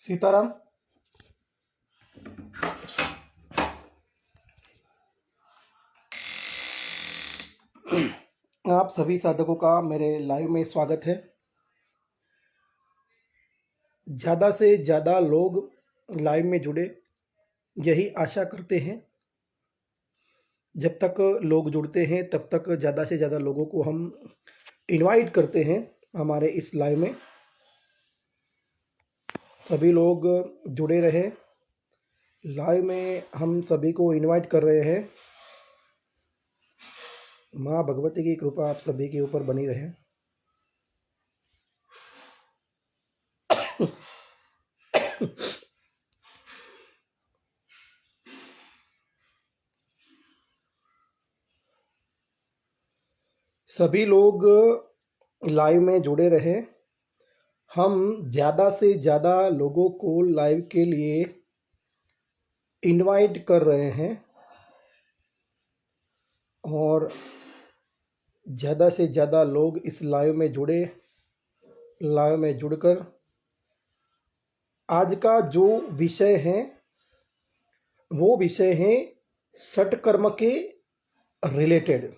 सीताराम। आप सभी साधकों का मेरे लाइव में स्वागत है। ज़्यादा से ज़्यादा लोग लाइव में जुड़े, यही आशा करते हैं। जब तक लोग जुड़ते हैं तब तक ज़्यादा से ज़्यादा लोगों को हम इनवाइट करते हैं हमारे इस लाइव में। सभी लोग जुड़े रहे। लाइव में हम सभी को इनवाइट कर रहे हैं। माँ भगवती की कृपा आप सभी के ऊपर बनी रहे। सभी लोग लाइव में जुड़े रहे। हम ज़्यादा से ज़्यादा लोगों को लाइव के लिए इनवाइट कर रहे हैं और ज़्यादा से ज़्यादा लोग इस लाइव में जुड़े। लाइव में जुड़कर आज का जो विषय है वो विषय है षटकर्म के रिलेटेड।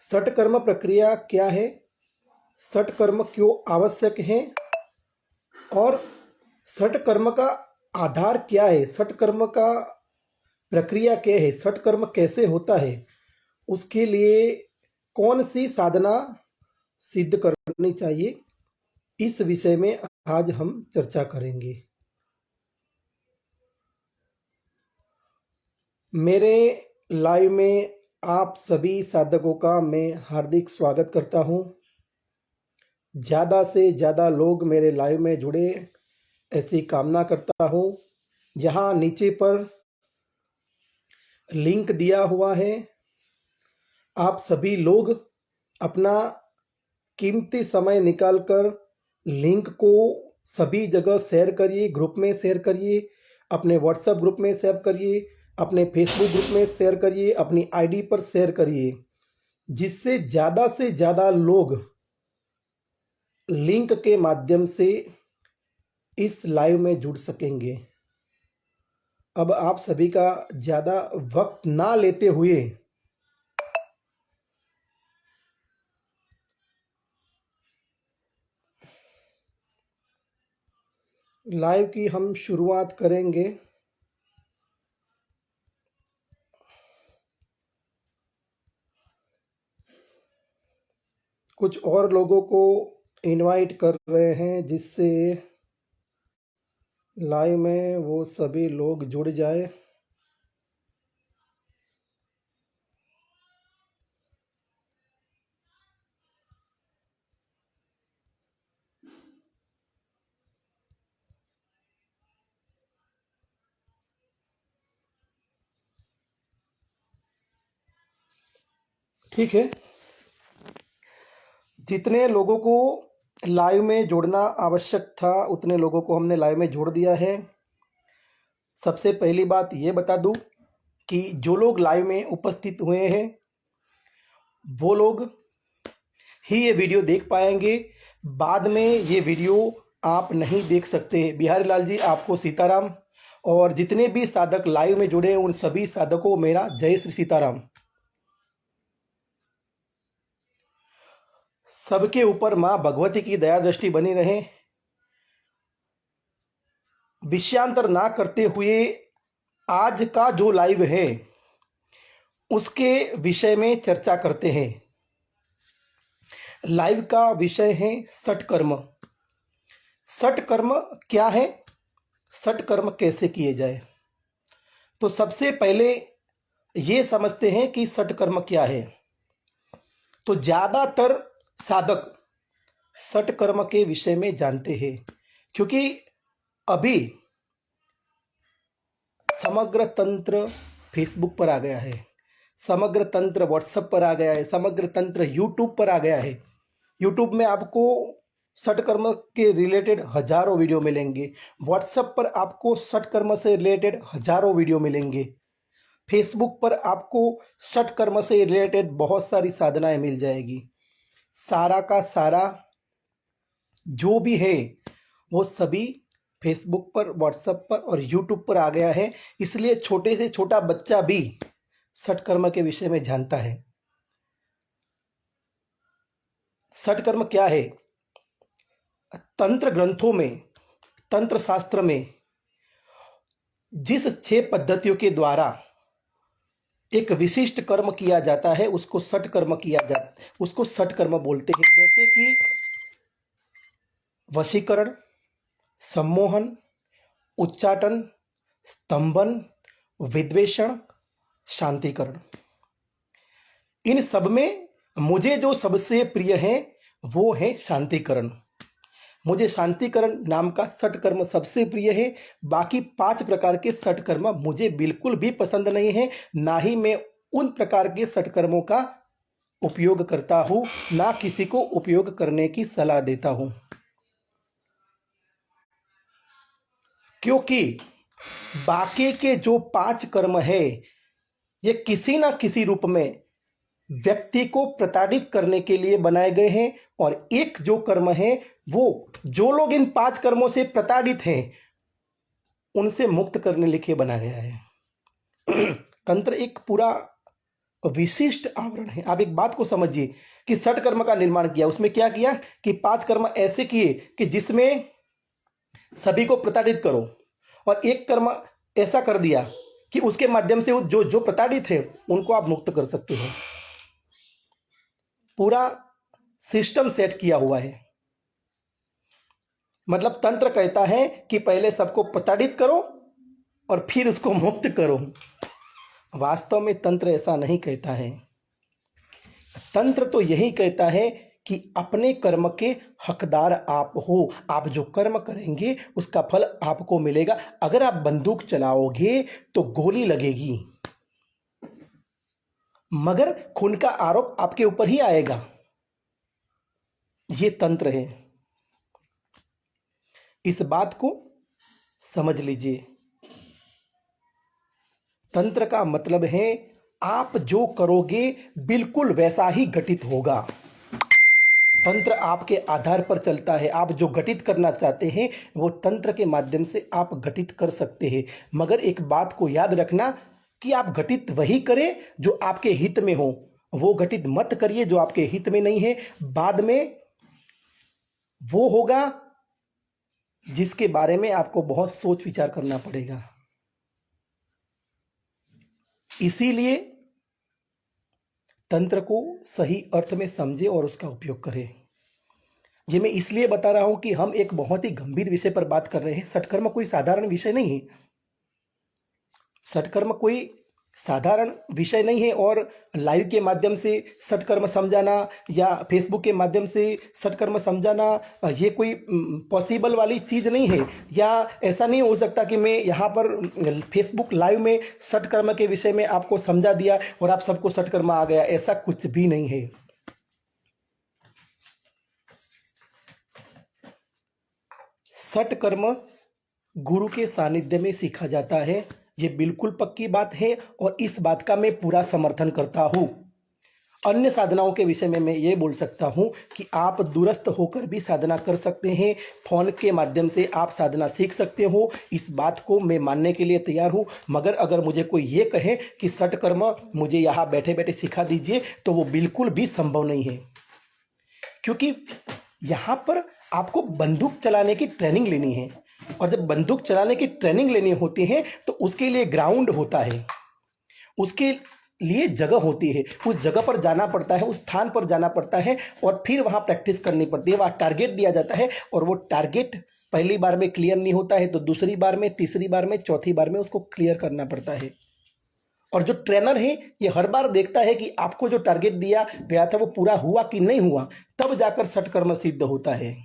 षटकर्म प्रक्रिया क्या है, षटकर्म क्यों आवश्यक है और षटकर्म का आधार क्या है, षटकर्म का प्रक्रिया क्या है, षटकर्म कैसे होता है, उसके लिए कौन सी साधना सिद्ध करनी चाहिए, इस विषय में आज हम चर्चा करेंगे। मेरे लाइव में आप सभी साधकों का मैं हार्दिक स्वागत करता हूं। ज़्यादा से ज़्यादा लोग मेरे लाइव में जुड़े ऐसी कामना करता हूं। यहाँ नीचे पर लिंक दिया हुआ है। आप सभी लोग अपना कीमती समय निकालकर लिंक को सभी जगह शेयर करिए, ग्रुप में शेयर करिए, अपने व्हाट्सएप ग्रुप में शेयर करिए, अपने फेसबुक ग्रुप में शेयर करिए, अपनी आईडी पर शेयर करिए, जिससे ज़्यादा से ज़्यादा लोग लिंक के माध्यम से इस लाइव में जुड़ सकेंगे। अब आप सभी का ज़्यादा वक्त ना लेते हुए लाइव की हम शुरुआत करेंगे। कुछ और लोगों को इनवाइट कर रहे हैं जिससे लाइव में वो सभी लोग जुड़ जाए। ठीक है, जितने लोगों को लाइव में जोड़ना आवश्यक था उतने लोगों को हमने लाइव में जोड़ दिया है। सबसे पहली बात ये बता दूं कि जो लोग लाइव में उपस्थित हुए हैं वो लोग ही ये वीडियो देख पाएंगे। बाद में ये वीडियो आप नहीं देख सकते। बिहारी लाल जी आपको सीताराम। और जितने भी साधक लाइव में जुड़े हैं उन सभी साधकों को मेरा जय श्री सीताराम। सबके ऊपर माँ भगवती की दया दृष्टि बनी रहे। विषयांतर ना करते हुए आज का जो लाइव है उसके विषय में चर्चा करते हैं। लाइव का विषय है षटकर्म। षटकर्म क्या है, षटकर्म कैसे किए जाए। तो सबसे पहले ये समझते हैं कि षटकर्म क्या है। तो ज़्यादातर साधक षटकर्म के विषय में जानते हैं, क्योंकि अभी समग्र तंत्र फेसबुक पर आ गया है, समग्र तंत्र व्हाट्सएप पर आ गया है, समग्र तंत्र यूट्यूब पर आ गया है। यूट्यूब में आपको षटकर्म के रिलेटेड हजारों वीडियो मिलेंगे। व्हाट्सएप पर आपको षटकर्म से रिलेटेड हजारों वीडियो मिलेंगे। फेसबुक पर आपको षटकर्म से रिलेटेड बहुत सारी साधनाएं मिल जाएगी। सारा का सारा जो भी है वो सभी फेसबुक पर, व्हाट्सएप पर और यूट्यूब पर आ गया है। इसलिए छोटे से छोटा बच्चा भी षटकर्म के विषय में जानता है। षटकर्म क्या है? तंत्र ग्रंथों में, तंत्र शास्त्र में जिस 6 पद्धतियों के द्वारा एक विशिष्ट कर्म किया जाता है उसको उसको षटकर्म बोलते हैं। जैसे कि वशीकरण, सम्मोहन, उच्चाटन, स्तंभन, विद्वेषण, शांतिकरण। इन सब में मुझे जो सबसे प्रिय है वो है शांतिकरण। मुझे शांतिकरण नाम का षटकर्म सबसे प्रिय है। बाकी 5 प्रकार के षटकर्म मुझे बिल्कुल भी पसंद नहीं है, ना ही मैं उन प्रकार के षटकर्मों का उपयोग करता हूं, ना किसी को उपयोग करने की सलाह देता हूं। क्योंकि बाकी के जो 5 कर्म है ये किसी ना किसी रूप में व्यक्ति को प्रताड़ित करने के लिए बनाए गए हैं, और एक जो कर्म है वो जो लोग इन 5 कर्मों से प्रताड़ित हैं उनसे मुक्त करने लिखे बना गया है। तंत्र एक पूरा विशिष्ट आवरण है। आप एक बात को समझिए कि षटकर्म का निर्माण किया, उसमें क्या किया कि 5 कर्म ऐसे किए कि जिसमें सभी को प्रताड़ित करो, और एक कर्म ऐसा कर दिया कि उसके माध्यम से जो जो प्रताड़ित है उनको आप मुक्त कर सकते हो। पूरा सिस्टम सेट किया हुआ है। मतलब तंत्र कहता है कि पहले सबको प्रताड़ित करो और फिर उसको मुक्त करो। वास्तव में तंत्र ऐसा नहीं कहता है। तंत्र तो यही कहता है कि अपने कर्म के हकदार आप हो। आप जो कर्म करेंगे उसका फल आपको मिलेगा। अगर आप बंदूक चलाओगे तो गोली लगेगी, मगर खून का आरोप आपके ऊपर ही आएगा। ये तंत्र है। इस बात को समझ लीजिए। तंत्र का मतलब है आप जो करोगे बिल्कुल वैसा ही घटित होगा। तंत्र आपके आधार पर चलता है। आप जो घटित करना चाहते हैं वो तंत्र के माध्यम से आप घटित कर सकते हैं। मगर एक बात को याद रखना कि आप घटित वही करें जो आपके हित में हो। वो घटित मत करिए जो आपके हित में नहीं है। बाद में वो होगा जिसके बारे में आपको बहुत सोच विचार करना पड़ेगा। इसीलिए तंत्र को सही अर्थ में समझे और उसका उपयोग करें। ये मैं इसलिए बता रहा हूं कि हम एक बहुत ही गंभीर विषय पर बात कर रहे हैं। षटकर्म कोई साधारण विषय नहीं है। षटकर्म कोई साधारण विषय नहीं है। और लाइव के माध्यम से षटकर्म समझाना या फेसबुक के माध्यम से षटकर्म समझाना ये कोई पॉसिबल वाली चीज़ नहीं है। या ऐसा नहीं हो सकता कि मैं यहाँ पर फेसबुक लाइव में षटकर्म के विषय में आपको समझा दिया और आप सबको षटकर्म आ गया। ऐसा कुछ भी नहीं है। षटकर्म गुरु के सानिध्य में सीखा जाता है। ये बिल्कुल पक्की बात है और इस बात का मैं पूरा समर्थन करता हूँ। अन्य साधनाओं के विषय में मैं ये बोल सकता हूँ कि आप दूरस्थ होकर भी साधना कर सकते हैं। फोन के माध्यम से आप साधना सीख सकते हो। इस बात को मैं मानने के लिए तैयार हूँ। मगर अगर मुझे कोई ये कहे कि षटकर्म मुझे यहाँ बैठे बैठे सिखा दीजिए तो वो बिल्कुल भी संभव नहीं है। क्योंकि यहाँ पर आपको बंदूक चलाने की ट्रेनिंग लेनी है, और जब बंदूक चलाने की ट्रेनिंग लेनी होती है तो उसके लिए ग्राउंड होता है, उसके लिए जगह होती है। उस जगह पर जाना पड़ता है, उस स्थान पर जाना पड़ता है और फिर वहाँ प्रैक्टिस करनी पड़ती है। वहाँ टारगेट दिया जाता है और वो टारगेट पहली बार में क्लियर नहीं होता है तो दूसरी बार में, तीसरी बार में, चौथी बार में उसको क्लियर करना पड़ता है। और जो ट्रेनर है ये हर बार देखता है कि आपको जो टारगेट दिया गया था वो पूरा हुआ कि नहीं हुआ, तब जाकर षटकर्म सिद्ध होता है।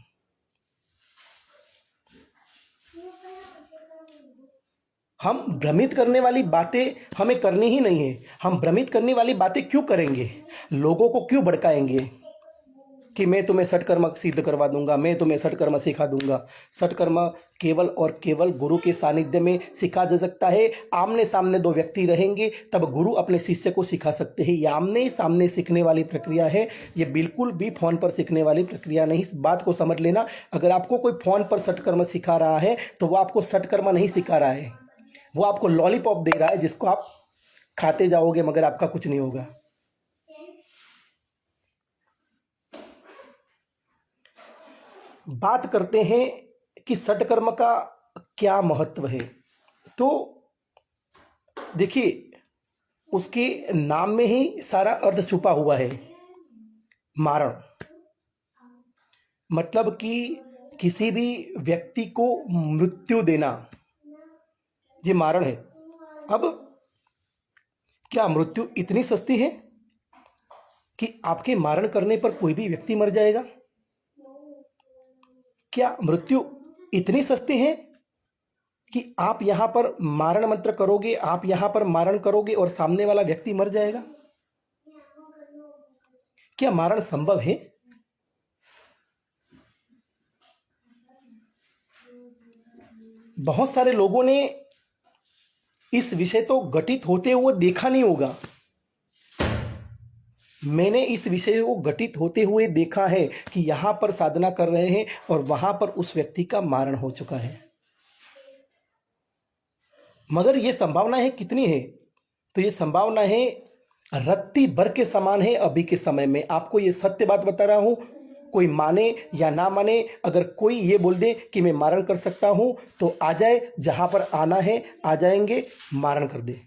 हम भ्रमित करने वाली बातें हमें करनी ही नहीं है। हम भ्रमित करने वाली बातें क्यों करेंगे? लोगों को क्यों भड़काएंगे? कि मैं तुम्हें सटकर्म सिद्ध करवा दूंगा, मैं तुम्हें सटकर्म सिखा दूंगा। सटकर्म केवल और केवल गुरु के सानिध्य में सिखा जा सकता है। आमने सामने दो व्यक्ति रहेंगे तब गुरु अपने शिष्य को सिखा सकते हैं। ये आमने सामने सीखने वाली प्रक्रिया है, ये बिल्कुल भी फोन पर सीखने वाली प्रक्रिया नहीं। इस बात को समझ लेना। अगर आपको कोई फोन पर सटकर्म सिखा रहा है तो वो आपको सटकर्म नहीं सिखा रहा है, वो आपको लॉलीपॉप दे रहा है जिसको आप खाते जाओगे मगर आपका कुछ नहीं होगा। बात करते हैं कि सटकर्म का क्या महत्व है। तो देखिए, उसके नाम में ही सारा अर्थ छुपा हुआ है। मारण मतलब कि किसी भी व्यक्ति को मृत्यु देना, ये मारण है। अब क्या मृत्यु इतनी सस्ती है कि आपके मारण करने पर कोई भी व्यक्ति मर जाएगा? क्या मृत्यु इतनी सस्ती है कि आप यहां पर मारण मंत्र करोगे, आप यहां पर मारण करोगे और सामने वाला व्यक्ति मर जाएगा? क्या मारण संभव है? बहुत सारे लोगों ने इस विषय तो घटित होते हुए देखा नहीं होगा। मैंने इस विषय को घटित होते हुए देखा है कि यहां पर साधना कर रहे हैं और वहां पर उस व्यक्ति का मारण हो चुका है। मगर ये संभावना है कितनी है? तो ये संभावना है रत्ती भर के समान है। अभी के समय में आपको ये सत्य बात बता रहा हूं, कोई माने या ना माने, अगर कोई ये बोल दे कि मैं मारण कर सकता हूं तो आ जाए, जहां पर आना है आ जाएंगे, मारण कर दे।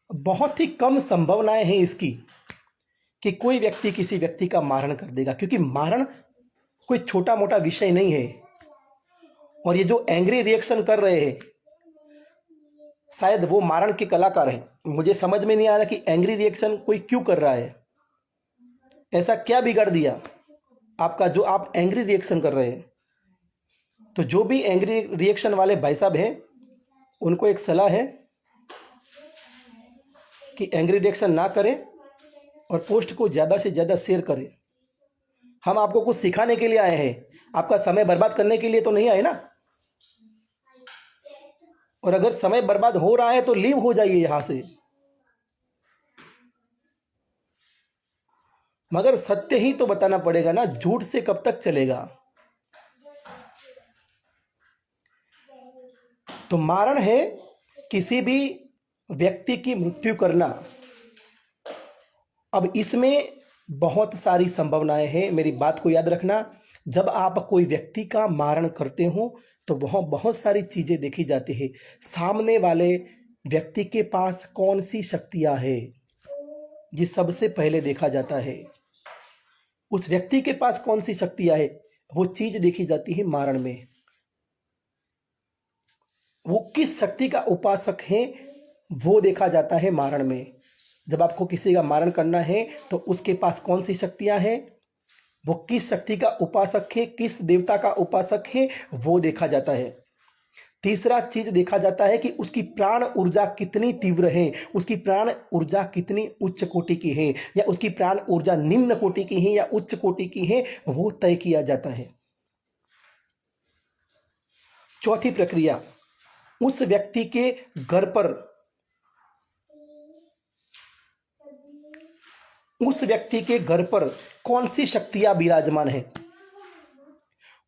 बहुत ही कम संभावनाएं हैं इसकी कि कोई व्यक्ति किसी व्यक्ति का मारण कर देगा, क्योंकि मारण कोई छोटा मोटा विषय नहीं है। और ये जो एंग्री रिएक्शन कर रहे हैं शायद वो मारण के कलाकार हैं। मुझे समझ में नहीं आ रहा कि एंग्री रिएक्शन कोई क्यों कर रहा है, ऐसा क्या बिगाड़ दिया आपका जो आप एंग्री रिएक्शन कर रहे हैं। तो जो भी एंग्री रिएक्शन वाले भाई साहब हैं उनको एक सलाह है कि एंग्री रिएक्शन ना करें और पोस्ट को ज़्यादा से ज़्यादा शेयर करें। हम आपको कुछ सिखाने के लिए आए हैं, आपका समय बर्बाद करने के लिए तो नहीं आए ना। और अगर समय बर्बाद हो रहा है तो लीव हो जाइए यहां से। मगर सत्य ही तो बताना पड़ेगा ना, झूठ से कब तक चलेगा। तो मारण है किसी भी व्यक्ति की मृत्यु करना। अब इसमें बहुत सारी संभावनाएं हैं, मेरी बात को याद रखना। जब आप कोई व्यक्ति का मारण करते हो तो वहाँ बहुत सारी चीजें देखी जाती है। सामने वाले व्यक्ति के पास कौन सी शक्तियां है, ये सबसे पहले देखा जाता है। उस व्यक्ति के पास कौन सी शक्तियां है, वो चीज देखी जाती है मारण में। वो किस शक्ति का उपासक है वो देखा जाता है मारण में। जब आपको किसी का मारण करना है तो उसके पास कौन सी शक्तियां हैं, वो किस शक्ति का उपासक है, किस देवता का उपासक है, वो देखा जाता है। तीसरा चीज देखा जाता है कि उसकी प्राण ऊर्जा कितनी तीव्र है, उसकी प्राण ऊर्जा कितनी उच्च कोटि की है, या उसकी प्राण ऊर्जा निम्न कोटि की है या उच्च कोटि की है, वो तय किया जाता है। चौथी प्रक्रिया, उस व्यक्ति के घर पर, उस व्यक्ति के घर पर कौन सी शक्तियां विराजमान है।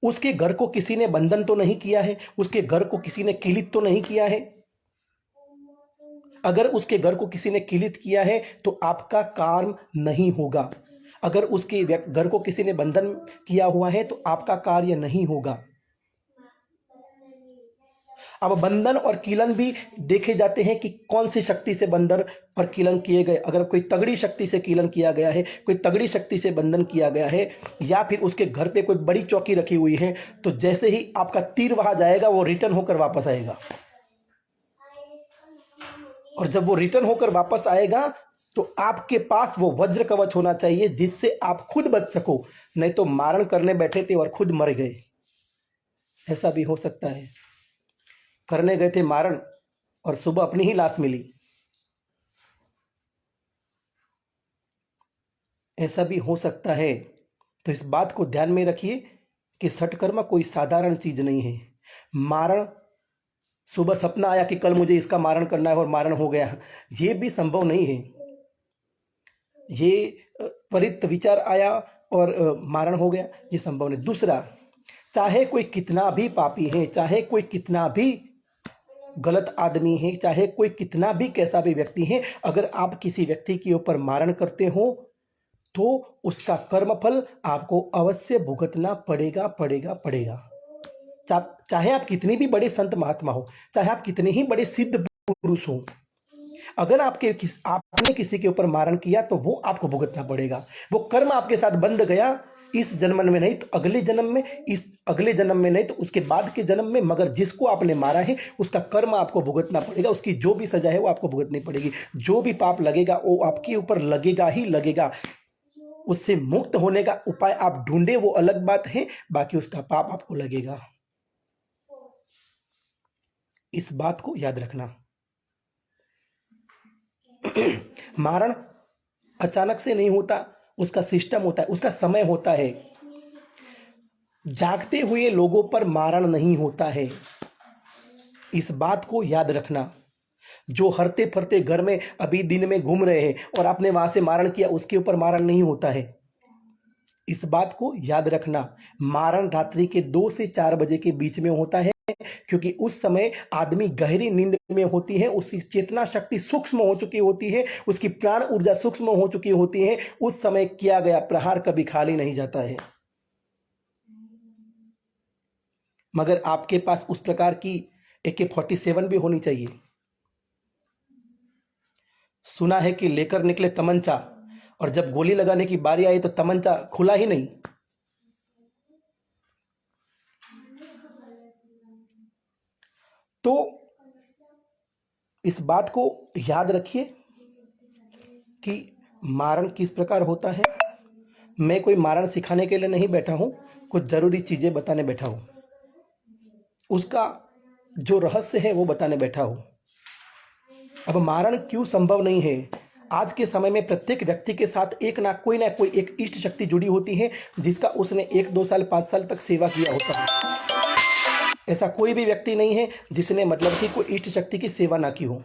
उसके घर को किसी ने बंधन तो नहीं किया है, उसके घर को किसी ने किलित तो नहीं किया है। अगर उसके घर को किसी ने किलित किया है तो आपका काम नहीं होगा। अगर उसके घर को किसी ने बंधन किया हुआ है तो आपका कार्य नहीं होगा। अब बंधन और कीलन भी देखे जाते हैं कि कौन सी शक्ति से बंधन और कीलन किए गए। अगर कोई तगड़ी शक्ति से कीलन किया गया है, कोई तगड़ी शक्ति से बंधन किया गया है, या फिर उसके घर पे कोई बड़ी चौकी रखी हुई है, तो जैसे ही आपका तीर वहां जाएगा वो रिटर्न होकर वापस आएगा। और जब वो रिटर्न होकर वापस आएगा तो आपके पास वो वज्र कवच होना चाहिए जिससे आप खुद बच सको। नहीं तो मारण करने बैठे थे और खुद मर गए, ऐसा भी हो सकता है। करने गए थे मारण और सुबह अपनी ही लाश मिली। ऐसा भी हो सकता है। तो इस बात को ध्यान में रखिए कि षटकर्म कोई साधारण चीज नहीं है। मारण, सुबह सपना आया कि कल मुझे इसका मारण करना है और मारण हो गया, ये भी संभव नहीं है। ये त्वरित विचार आया और मारण हो गया, ये संभव नहीं। दूसरा, चाहे कोई कितना भी पापी है, चाहे कोई कितना भी गलत आदमी है, चाहे कोई कितना भी कैसा भी व्यक्ति है, अगर आप किसी व्यक्ति के ऊपर मारण करते हो तो उसका कर्मफल आपको अवश्य भुगतना पड़ेगा पड़ेगा पड़ेगा। चाहे आप कितने भी बड़े संत महात्मा हो, चाहे आप कितने ही बड़े सिद्ध पुरुष हो, अगर आपने किसी के ऊपर मारण किया तो वो आपको भुगतना पड़ेगा। वो कर्म आपके साथ बंध गया, इस जन्म में नहीं तो अगले जन्म में, इस अगले जन्म में नहीं तो उसके बाद के जन्म में, मगर जिसको आपने मारा है उसका कर्म आपको भुगतना पड़ेगा। उसकी जो भी सजा है वो आपको भुगतनी पड़ेगी। जो भी पाप लगेगा वो आपके ऊपर लगेगा ही लगेगा। उससे मुक्त होने का उपाय आप ढूंढे वो अलग बात है, बाकी उसका पाप आपको लगेगा। इस बात को याद रखना। मारण अचानक से नहीं होता, उसका सिस्टम होता है, उसका समय होता है। जागते हुए लोगों पर मारण नहीं होता है, इस बात को याद रखना। जो हरते फरते घर में अभी दिन में घूम रहे हैं और आपने वहां से मारण किया, उसके ऊपर मारण नहीं होता है, इस बात को याद रखना। मारण रात्रि के 2 से 4 बजे के बीच में होता है, क्योंकि उस समय आदमी गहरी नींद में होती है, उसकी चेतना शक्ति सूक्ष्म हो चुकी होती है, उसकी प्राण ऊर्जा सूक्ष्म हो चुकी होती है। उस समय किया गया प्रहार कभी खाली नहीं जाता है। मगर आपके पास उस प्रकार की AK-47 भी होनी चाहिए। सुना है कि लेकर निकले तमंचा, और जब गोली लगाने की बारी आई तो तमंचा खुला ही नहीं। तो इस बात को याद रखिए कि मारण किस प्रकार होता है। मैं कोई मारण सिखाने के लिए नहीं बैठा हूं, कुछ जरूरी चीजें बताने बैठा हूं, उसका जो रहस्य है वो बताने बैठा हूं। अब मारण क्यों संभव नहीं है? आज के समय में प्रत्येक व्यक्ति के साथ एक ना कोई एक इष्ट शक्ति जुड़ी होती है, जिसका उसने 1-2 साल 5 साल तक सेवा किया होता है। ऐसा कोई भी व्यक्ति नहीं है जिसने मतलब कि कोई इष्ट शक्ति की सेवा ना की हो।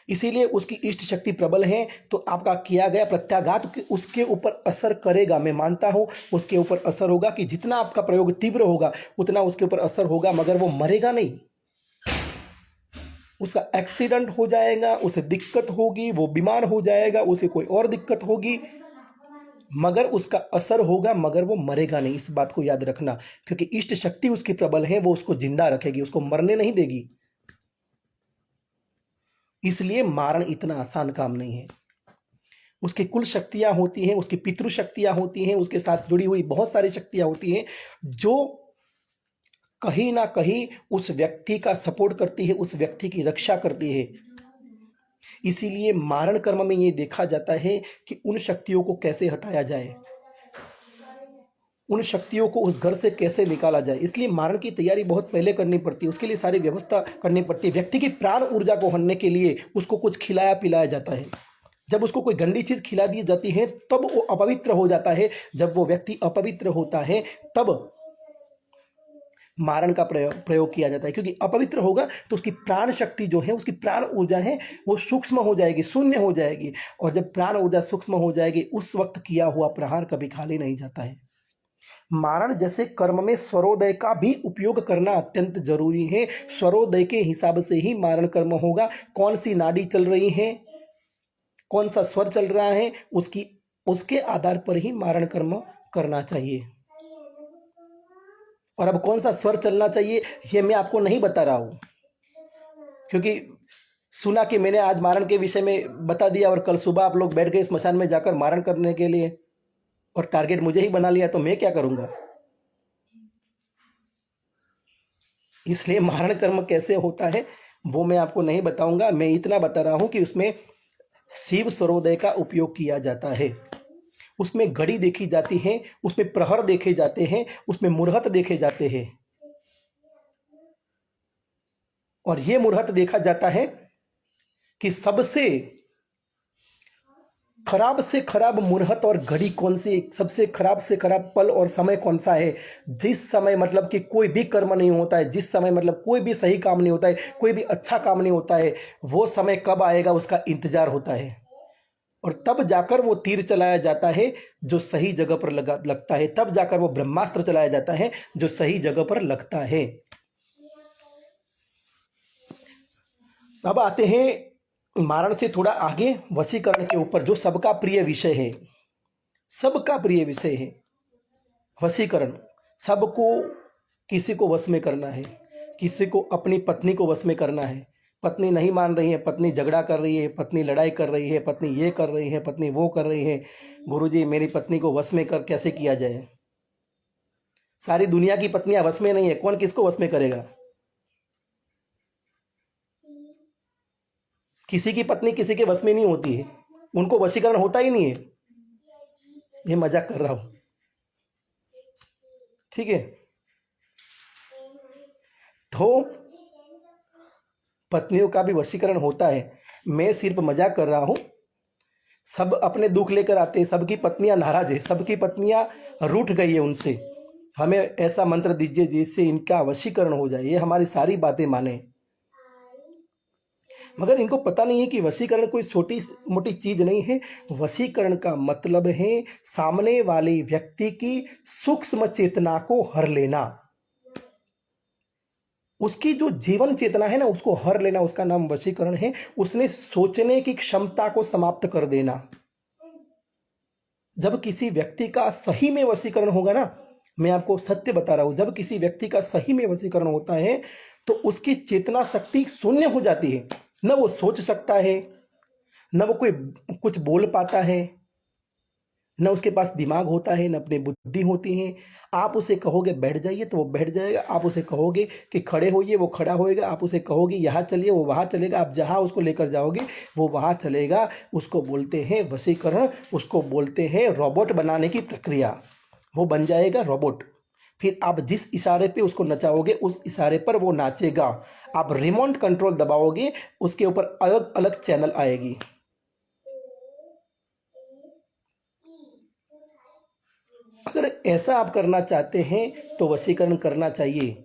इसीलिए उसकी इष्ट शक्ति प्रबल है, तो आपका किया गया प्रत्याघात उसके ऊपर असर करेगा। मैं मानता हूं उसके ऊपर असर होगा, कि जितना आपका प्रयोग तीव्र होगा उतना उसके ऊपर असर होगा, मगर वो मरेगा नहीं। उसका एक्सीडेंट हो जाएगा, उसे दिक्कत होगी, वो बीमार हो जाएगा, उसे कोई और दिक्कत होगी, मगर उसका असर होगा, मगर वो मरेगा नहीं। इस बात को याद रखना, क्योंकि इष्ट शक्ति उसकी प्रबल है, वो उसको जिंदा रखेगी, उसको मरने नहीं देगी। इसलिए मारण इतना आसान काम नहीं है। उसकी कुल शक्तियां होती हैं, उसकी पितृ शक्तियां होती हैं, उसके साथ जुड़ी हुई बहुत सारी शक्तियां होती हैं, जो कहीं ना कहीं उस व्यक्ति का सपोर्ट करती है, उस व्यक्ति की रक्षा करती है। इसीलिए मारण कर्म में ये देखा जाता है कि उन शक्तियों को कैसे हटाया जाए, उन शक्तियों को उस घर से कैसे निकाला जाए। इसलिए मारण की तैयारी बहुत पहले करनी पड़ती है, उसके लिए सारी व्यवस्था करनी पड़ती है। व्यक्ति की प्राण ऊर्जा को हरने के लिए उसको कुछ खिलाया पिलाया जाता है। जब उसको कोई गंदी चीज खिला दी जाती है तब वो अपवित्र हो जाता है। जब वो व्यक्ति अपवित्र होता है तब मारण का प्रयोग किया जाता है, क्योंकि अपवित्र होगा तो उसकी प्राण शक्ति जो है, उसकी प्राण ऊर्जा है, वो सूक्ष्म हो जाएगी, शून्य हो जाएगी। और जब प्राण ऊर्जा सूक्ष्म हो जाएगी, उस वक्त किया हुआ प्रहार कभी खाली नहीं जाता है। मारण जैसे कर्म में स्वरोदय का भी उपयोग करना अत्यंत जरूरी है। स्वरोदय के हिसाब से ही मारण कर्म होगा। कौन सी नाड़ी चल रही है, कौन सा स्वर चल रहा है, उसके आधार पर ही मारण कर्म करना चाहिए। और अब कौन सा स्वर चलना चाहिए ये मैं आपको नहीं बता रहा हूं, क्योंकि सुना कि मैंने आज मारण के विषय में बता दिया और कल सुबह आप लोग बैठ गए स्मशान में जाकर मारण करने के लिए, और टारगेट मुझे ही बना लिया, तो मैं क्या करूंगा। इसलिए मारण कर्म कैसे होता है वो मैं आपको नहीं बताऊंगा। मैं इतना बता रहा हूं कि उसमें शिव स्वरोदय का उपयोग किया जाता है, उसमें घड़ी देखी जाती है, उसमें प्रहर देखे जाते हैं, उसमें मुहूर्त देखे जाते हैं। और यह मुहूर्त देखा जाता है कि सबसे खराब से खराब मुहूर्त और घड़ी कौन सी, सबसे खराब से खराब पल और समय कौन सा है? जिस समय मतलब कि कोई भी कर्म नहीं होता है, जिस समय मतलब कोई भी सही काम नहीं होता है, कोई भी अच्छा काम नहीं होता है, वो समय कब आएगा उसका इंतजार होता है। और तब जाकर वो तीर चलाया जाता है जो सही जगह पर लगता है, तब जाकर वो ब्रह्मास्त्र चलाया जाता है जो सही जगह पर लगता है। अब आते हैं मारण से थोड़ा आगे वशीकरण के ऊपर, जो सबका प्रिय विषय है, सबका प्रिय विषय है वशीकरण। सबको किसी को वश में करना है, किसी को अपनी पत्नी को वश में करना है। पत्नी नहीं मान रही है, पत्नी झगड़ा कर रही है, पत्नी लड़ाई कर रही है, पत्नी ये कर रही है, पत्नी वो कर रही है। गुरुजी मेरी पत्नी को वश में कर कैसे किया जाए? सारी दुनिया की पत्नियां वश में नहीं है, कौन किसको वश में करेगा? किसी की पत्नी किसी के वश में नहीं होती है, उनको वशीकरण होता ही नहीं है। ये मजाक कर रहा हूं, ठीक है? तो पत्नियों का भी वशीकरण होता है, मैं सिर्फ मजाक कर रहा हूं। सब अपने दुख लेकर आते हैं, सबकी पत्नियां नाराज है, सबकी पत्नियां रूठ गई है उनसे। हमें ऐसा मंत्र दीजिए जिससे इनका वशीकरण हो जाए, ये हमारी सारी बातें माने। मगर इनको पता नहीं है कि वशीकरण कोई छोटी मोटी चीज नहीं है। वशीकरण का मतलब है सामने वाले व्यक्ति की सूक्ष्म चेतना को हर लेना, उसकी जो जीवन चेतना है ना उसको हर लेना, उसका नाम वशीकरण है। उसने सोचने की क्षमता को समाप्त कर देना। जब किसी व्यक्ति का सही में वशीकरण होगा ना, मैं आपको सत्य बता रहा हूं, जब किसी व्यक्ति का सही में वशीकरण होता है तो उसकी चेतना शक्ति शून्य हो जाती है। न वो सोच सकता है, न वो कोई कुछ बोल पाता है, न उसके पास दिमाग होता है, न अपनी बुद्धि होती है। आप उसे कहोगे बैठ जाइए तो वो बैठ जाएगा, आप उसे कहोगे कि खड़े होइए वो खड़ा होएगा, आप उसे कहोगे यहाँ चलिए वो वहाँ चलेगा, आप जहाँ उसको लेकर जाओगे वो वहाँ चलेगा। उसको बोलते हैं वशीकरण, उसको बोलते हैं रोबोट बनाने की प्रक्रिया। वो बन जाएगा रोबोट। फिर आप जिस इशारे पे उसको नचाओगे उस इशारे पर वो नाचेगा। आप रिमोट कंट्रोल दबाओगे, उसके ऊपर अलग अलग चैनल आएगी। अगर ऐसा आप करना चाहते हैं तो वशीकरण करना चाहिए।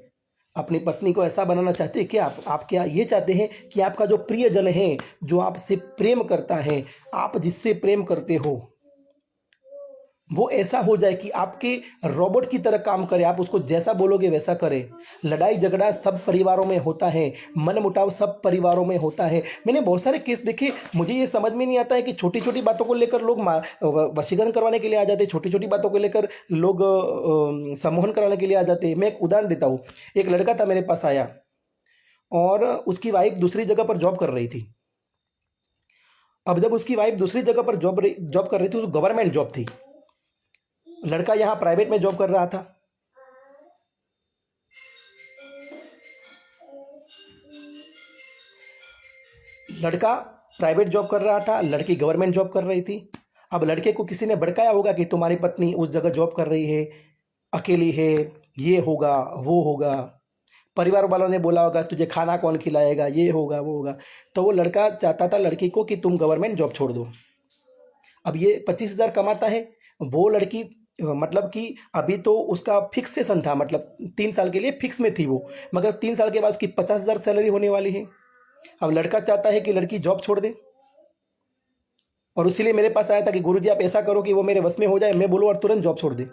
अपनी पत्नी को ऐसा बनाना चाहते हैं कि आप क्या ये चाहते हैं कि आपका जो प्रियजन है, जो आपसे प्रेम करता है, आप जिससे प्रेम करते हो, वो ऐसा हो जाए कि आपके रोबोट की तरह काम करे, आप उसको जैसा बोलोगे वैसा करे। लड़ाई झगड़ा सब परिवारों में होता है, मन मुटाव सब परिवारों में होता है। मैंने बहुत सारे केस देखे, मुझे ये समझ में नहीं आता है कि छोटी छोटी बातों को लेकर लोग वशीकरण करवाने के लिए आ जाते हैं, छोटी छोटी बातों को लेकर लोग सम्मोहन कराने के लिए आ जाते हैं। मैं एक उदाहरण देता हूँ। एक लड़का था मेरे पास आया और उसकी वाइफ दूसरी जगह पर जॉब कर रही थी। अब जब उसकी वाइफ दूसरी जगह पर जॉब कर रही थी, तो गवर्नमेंट जॉब थी, लड़का यहाँ प्राइवेट में जॉब कर रहा था। लड़का प्राइवेट जॉब कर रहा था, लड़की गवर्नमेंट जॉब कर रही थी। अब लड़के को किसी ने भड़काया होगा कि तुम्हारी पत्नी उस जगह जॉब कर रही है, अकेली है, ये होगा वो होगा। परिवार वालों ने बोला होगा तुझे खाना कौन खिलाएगा, ये होगा वो होगा। तो वो लड़का चाहता था लड़की को कि तुम गवर्नमेंट जॉब छोड़ दो। अब ये 25,000 कमाता है, वो लड़की मतलब कि अभी तो उसका फिक्सेशन था, मतलब 3 साल के लिए फिक्स में थी वो, मगर 3 साल के बाद उसकी 50,000 सैलरी होने वाली है। अब लड़का चाहता है कि लड़की जॉब छोड़ दे, और इसीलिए मेरे पास आया था कि गुरुजी आप ऐसा करो कि वो मेरे वश में हो जाए, मैं बोलूँ और तुरंत जॉब छोड़ दे।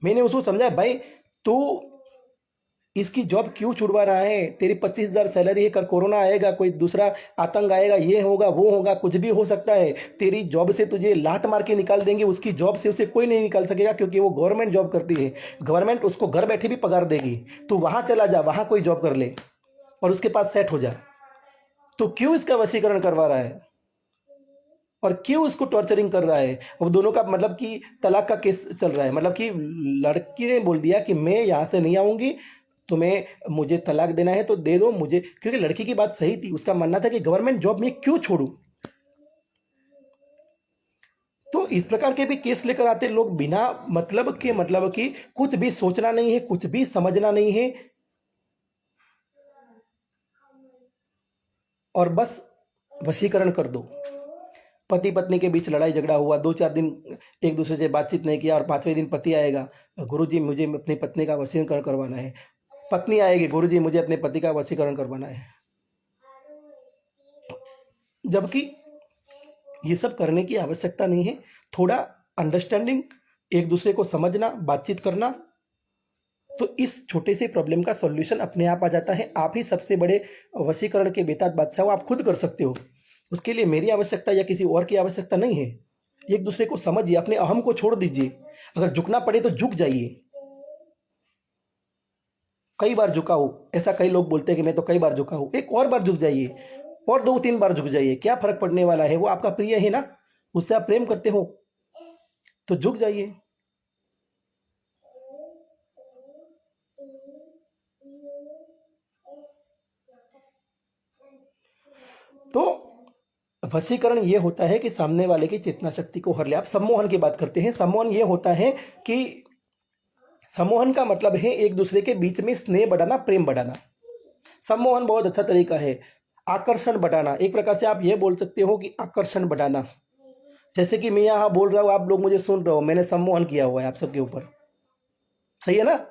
मैंने उसको समझाया, भाई तू इसकी जॉब क्यों छुड़वा रहा है? तेरी 25,000 सैलरी है, कल कोरोना आएगा, कोई दूसरा आतंक आएगा, ये होगा वो होगा, कुछ भी हो सकता है। तेरी जॉब से तुझे लात मार के निकाल देंगे, उसकी जॉब से उसे कोई नहीं निकाल सकेगा, क्योंकि वो गवर्नमेंट जॉब करती है। गवर्नमेंट उसको घर बैठे भी पगार देगी। तू वहां चला जा, वहां कोई जॉब कर ले और उसके पास सेट हो जा। तो क्यों इसका वशीकरण करवा रहा है और क्यों उसको टॉर्चरिंग कर रहा है? वो दोनों का मतलब कि तलाक का केस चल रहा है। मतलब कि लड़की ने बोल दिया कि मैं यहाँ से नहीं आऊँगी, तुम्हें मुझे तलाक देना है तो दे दो मुझे, क्योंकि लड़की की बात सही थी। उसका मानना था कि गवर्नमेंट जॉब में क्यों छोड़ूं। तो इस प्रकार के भी केस लेकर आते लोग बिना मतलब के, मतलब कि कुछ भी सोचना नहीं है, कुछ भी समझना नहीं है, और बस वशीकरण कर दो। पति पत्नी के बीच लड़ाई झगड़ा हुआ, 2-4 दिन एक दूसरे से बातचीत नहीं किया और 5वें दिन पति आएगा, गुरुजी मुझे अपनी पत्नी का वशीकरण करवाना है। पत्नी आएगी, गुरुजी मुझे अपने पति का वशीकरण करवाना है। जबकि ये सब करने की आवश्यकता नहीं है। थोड़ा अंडरस्टैंडिंग, एक दूसरे को समझना, बातचीत करना, तो इस छोटे से प्रॉब्लम का सॉल्यूशन अपने आप आ जाता है। आप ही सबसे बड़े वशीकरण के बेताज बादशाह हो, आप खुद कर सकते हो। उसके लिए मेरी आवश्यकता या किसी और की आवश्यकता नहीं है। एक दूसरे को समझिए, अपने अहम को छोड़ दीजिए। अगर झुकना पड़े तो झुक जाइए। कई बार झुका हो, ऐसा कई लोग बोलते हैं कि मैं तो कई बार झुका हूं, एक और बार झुक जाइए, और 2-3 बार झुक जाइए। क्या फर्क पड़ने वाला है? वो आपका प्रिय है ना, उससे आप प्रेम करते हो, तो झुक जाइए। तो वशीकरण ये होता है कि सामने वाले की चेतना शक्ति को हर ले। आप सम्मोहन की बात करते हैं। सम्मोहन ये होता है कि सम्मोहन का मतलब है एक दूसरे के बीच में स्नेह बढ़ाना, प्रेम बढ़ाना। सम्मोहन बहुत अच्छा तरीका है। आकर्षण बढ़ाना, एक प्रकार से आप ये बोल सकते हो कि आकर्षण बढ़ाना। जैसे कि मैं यहाँ बोल रहा हूँ, आप लोग मुझे सुन रहे हो, मैंने सम्मोहन किया हुआ है आप सबके ऊपर। सही है ना?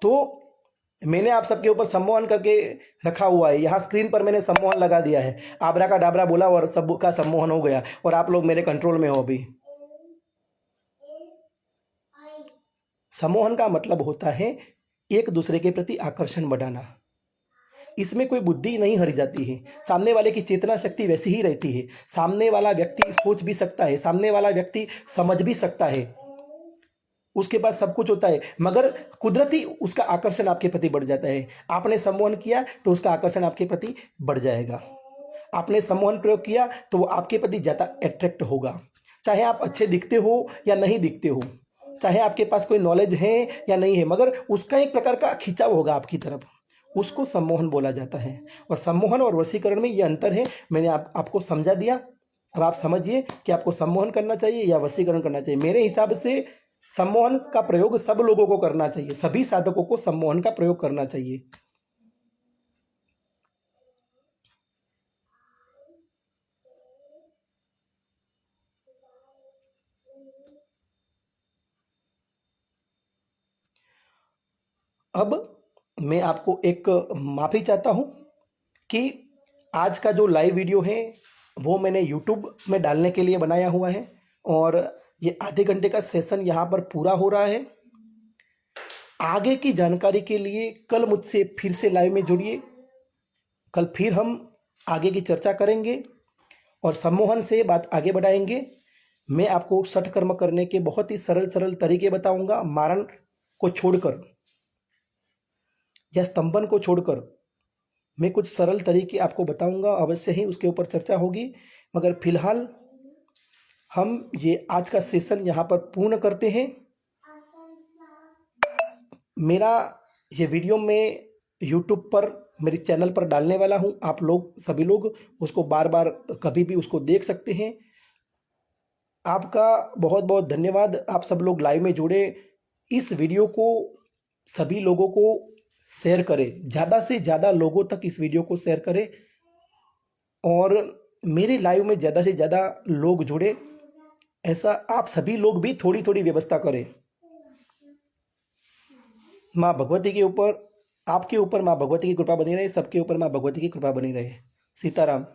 तो मैंने आप सबके ऊपर सम्मोहन करके रखा हुआ है। यहाँ स्क्रीन पर मैंने सम्मोहन लगा दिया है। आबरा का डाबरा बोला और सबका सम्मोहन हो गया, और आप लोग मेरे कंट्रोल में हो अभी। सम्मोहन का मतलब होता है एक दूसरे के प्रति आकर्षण बढ़ाना। इसमें कोई बुद्धि नहीं हरी जाती है। सामने वाले की चेतना शक्ति वैसी ही रहती है। सामने वाला व्यक्ति सोच भी सकता है, सामने वाला व्यक्ति समझ भी सकता है, उसके पास सब कुछ होता है, मगर कुदरती उसका आकर्षण आपके प्रति बढ़ जाता है। आपने सम्मोहन किया तो उसका आकर्षण आपके प्रति बढ़ जाएगा। आपने सम्मोहन प्रयोग किया तो वो आपके प्रति ज़्यादा अट्रैक्ट होगा। चाहे आप अच्छे दिखते हो या नहीं दिखते हो, चाहे आपके पास कोई नॉलेज है या नहीं है, मगर उसका एक प्रकार का खिंचाव होगा आपकी तरफ। उसको सम्मोहन बोला जाता है। और सम्मोहन और वशीकरण में ये अंतर है। मैंने आपको समझा दिया। अब आप समझिए कि आपको सम्मोहन करना चाहिए या वशीकरण करना चाहिए। मेरे हिसाब से सम्मोहन का प्रयोग सब लोगों को करना चाहिए। सभी साधकों को सम्मोहन का प्रयोग करना चाहिए। अब मैं आपको एक माफ़ी चाहता हूं कि आज का जो लाइव वीडियो है वो मैंने यूट्यूब में डालने के लिए बनाया हुआ है, और ये आधे घंटे का सेशन यहाँ पर पूरा हो रहा है। आगे की जानकारी के लिए कल मुझसे फिर से लाइव में जुड़िए। कल फिर हम आगे की चर्चा करेंगे और सम्मोहन से बात आगे बढ़ाएंगे। मैं आपको षटकर्म करने के बहुत ही सरल सरल तरीके बताऊंगा। मारण को छोड़कर या स्तंभन को छोड़कर मैं कुछ सरल तरीके आपको बताऊंगा। अवश्य ही उसके ऊपर चर्चा होगी, मगर फिलहाल हम ये आज का सेशन यहाँ पर पूर्ण करते हैं। मेरा ये वीडियो मैं यूट्यूब पर मेरे चैनल पर डालने वाला हूँ। आप लोग सभी लोग उसको बार बार कभी भी उसको देख सकते हैं। आपका बहुत बहुत धन्यवाद। आप सब लोग लाइव में जुड़े। इस वीडियो को सभी लोगों को शेयर करें, ज़्यादा से ज़्यादा लोगों तक इस वीडियो को शेयर करें, और मेरे लाइव में ज़्यादा से ज़्यादा लोग जुड़े। ऐसा आप सभी लोग भी थोड़ी थोड़ी व्यवस्था करें। माँ भगवती के ऊपर, आपके ऊपर माँ भगवती की कृपा बनी रहे, सबके ऊपर माँ भगवती की कृपा बनी रहे। सीताराम।